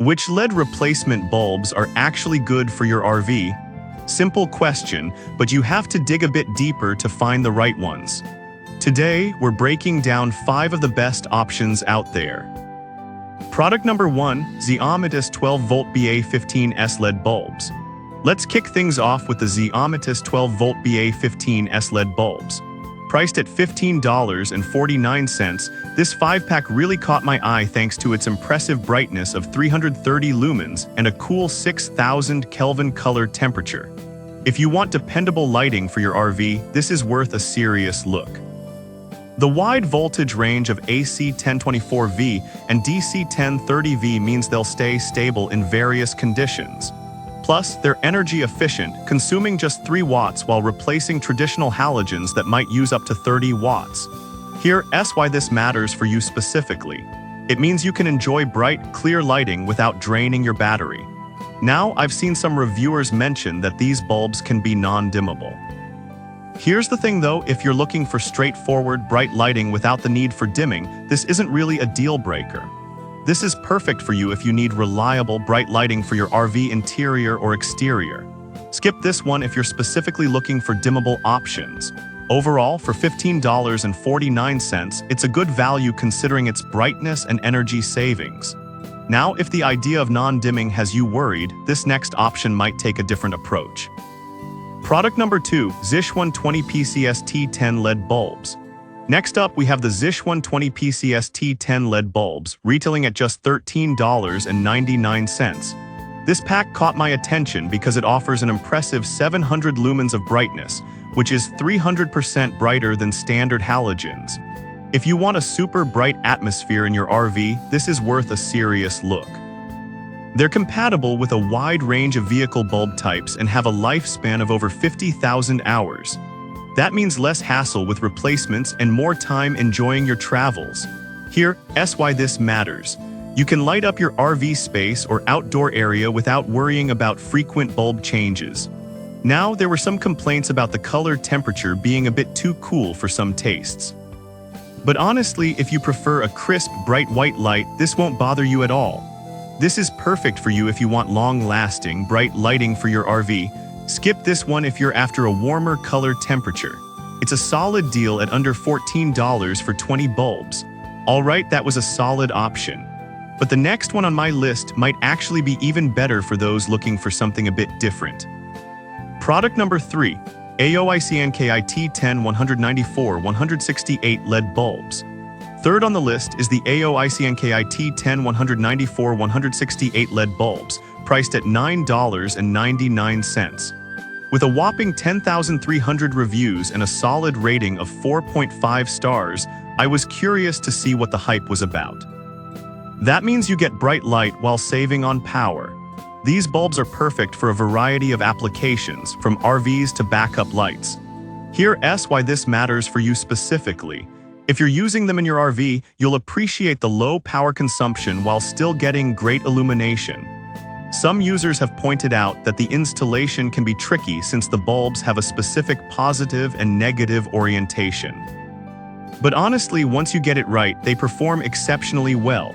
Which LED replacement bulbs are actually good for your RV? Simple question, but you have to dig a bit deeper to find the right ones. Today, we're breaking down 5 of the best options out there. Product number 1, brightest 12-volt BA15S LED bulbs. Let's kick things off with the brightest 12-volt BA15S LED bulbs. Priced at $15.49, this 5-pack really caught my eye thanks to its impressive brightness of 330 lumens and a cool 6,000 Kelvin color temperature. If you want dependable lighting for your RV, this is worth a serious look. The wide voltage range of AC 1024V and DC 1030V means they'll stay stable in various conditions. Plus, they're energy efficient, consuming just 3 watts while replacing traditional halogens that might use up to 30 watts. Here's why this matters for you specifically. It means you can enjoy bright, clear lighting without draining your battery. Now, I've seen some reviewers mention that these bulbs can be non-dimmable. Here's the thing though, if you're looking for straightforward, bright lighting without the need for dimming, this isn't really a deal breaker. This is perfect for you if you need reliable, bright lighting for your RV interior or exterior. Skip this one if you're specifically looking for dimmable options. Overall, for $15.49, it's a good value considering its brightness and energy savings. Now, if the idea of non-dimming has you worried, this next option might take a different approach. Product number 2, Zish 120 PCS T10 LED bulbs. Next up, we have the Zish 120 PCS T10 LED bulbs, retailing at just $13.99. This pack caught my attention because it offers an impressive 700 lumens of brightness, which is 300% brighter than standard halogens. If you want a super bright atmosphere in your RV, this is worth a serious look. They're compatible with a wide range of vehicle bulb types and have a lifespan of over 50,000 hours. That means less hassle with replacements and more time enjoying your travels. Here's why this matters. You can light up your RV space or outdoor area without worrying about frequent bulb changes. Now, there were some complaints about the color temperature being a bit too cool for some tastes. But honestly, if you prefer a crisp, bright white light, this won't bother you at all. This is perfect for you if you want long-lasting, bright lighting for your RV. Skip this one if you're after a warmer color temperature. It's a solid deal at under $14 for 20 bulbs. Alright, that was a solid option. But the next one on my list might actually be even better for those looking for something a bit different. Product number 3, AOICNKI T10 194 168 LED bulbs. Third on the list is the AOICNKI T10 194 168 LED bulbs, priced at $9.99. With a whopping 10,300 reviews and a solid rating of 4.5 stars, I was curious to see what the hype was about. That means you get bright light while saving on power. These bulbs are perfect for a variety of applications, from RVs to backup lights. Here's why this matters for you specifically. If you're using them in your RV, you'll appreciate the low power consumption while still getting great illumination. Some users have pointed out that the installation can be tricky since the bulbs have a specific positive and negative orientation. But honestly, once you get it right, they perform exceptionally well.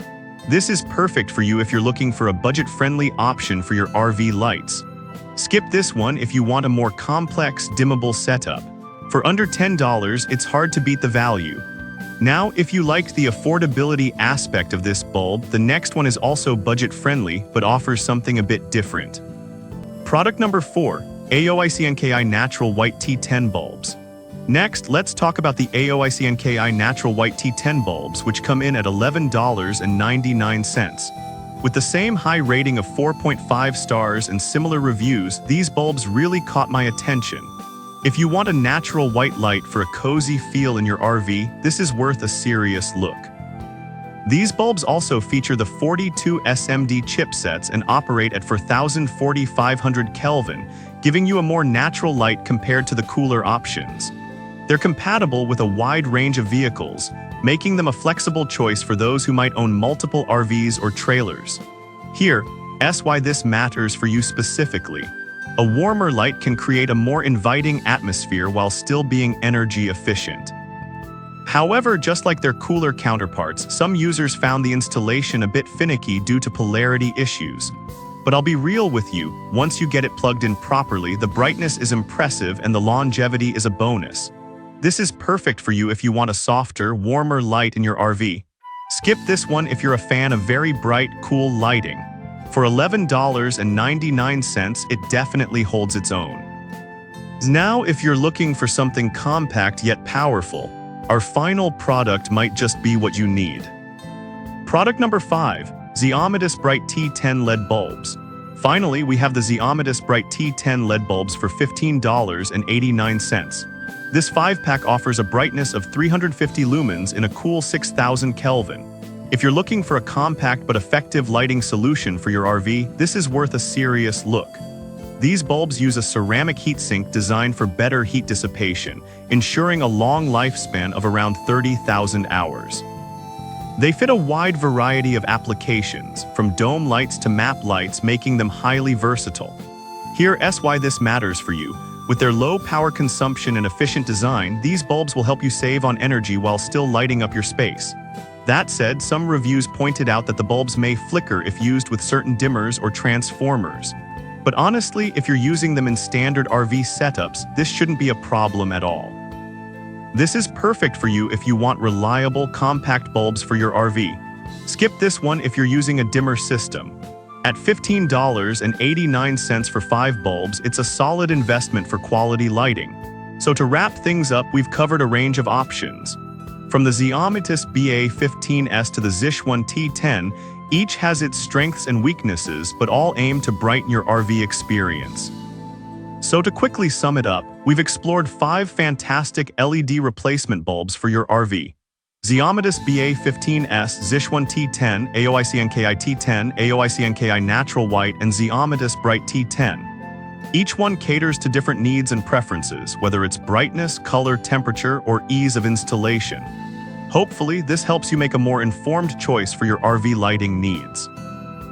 This is perfect for you if you're looking for a budget-friendly option for your RV lights. Skip this one if you want a more complex, dimmable setup. For under $10, it's hard to beat the value. Now, if you liked the affordability aspect of this bulb, the next one is also budget-friendly, but offers something a bit different. Product number 4, AOICNKI Natural White T10 bulbs. Next, let's talk about the AOICNKI Natural White T10 bulbs, which come in at $11.99. With the same high rating of 4.5 stars and similar reviews, these bulbs really caught my attention. If you want a natural white light for a cozy feel in your RV, this is worth a serious look. These bulbs also feature the 42 SMD chipsets and operate at 4,500 Kelvin, giving you a more natural light compared to the cooler options. They're compatible with a wide range of vehicles, making them a flexible choice for those who might own multiple RVs or trailers. Here's why this matters for you specifically. A warmer light can create a more inviting atmosphere while still being energy efficient. However, just like their cooler counterparts, some users found the installation a bit finicky due to polarity issues. But I'll be real with you, once you get it plugged in properly, the brightness is impressive and the longevity is a bonus. This is perfect for you if you want a softer, warmer light in your RV. Skip this one if you're a fan of very bright, cool lighting. For $11.99, it definitely holds its own. Now, if you're looking for something compact yet powerful, our final product might just be what you need. Product number 5. Xiaomitus Bright T10 LED Bulbs. Finally, we have the Xiaomitus Bright T10 LED bulbs for $15.89. This 5-pack offers a brightness of 350 lumens in a cool 6000 Kelvin. If you're looking for a compact but effective lighting solution for your RV, this is worth a serious look. These bulbs use a ceramic heatsink designed for better heat dissipation, ensuring a long lifespan of around 30,000 hours. They fit a wide variety of applications, from dome lights to map lights, making them highly versatile. Here's why this matters for you. With their low power consumption and efficient design, these bulbs will help you save on energy while still lighting up your space. That said, some reviews pointed out that the bulbs may flicker if used with certain dimmers or transformers. But honestly, if you're using them in standard RV setups, this shouldn't be a problem at all. This is perfect for you if you want reliable, compact bulbs for your RV. Skip this one if you're using a dimmer system. At $15.89 for 5 bulbs, it's a solid investment for quality lighting. So to wrap things up, we've covered a range of options. From the Xiaomitus BA15S to the Zishuan T10, each has its strengths and weaknesses, but all aim to brighten your RV experience. So to quickly sum it up, we've explored 5 fantastic LED replacement bulbs for your RV. Xiaomitus BA15S, Zishuan T10, AOIC NKI T10, AOIC NKI Natural White, and Xiaomitus Bright T10. Each one caters to different needs and preferences, whether it's brightness, color, temperature, or ease of installation. Hopefully, this helps you make a more informed choice for your RV lighting needs.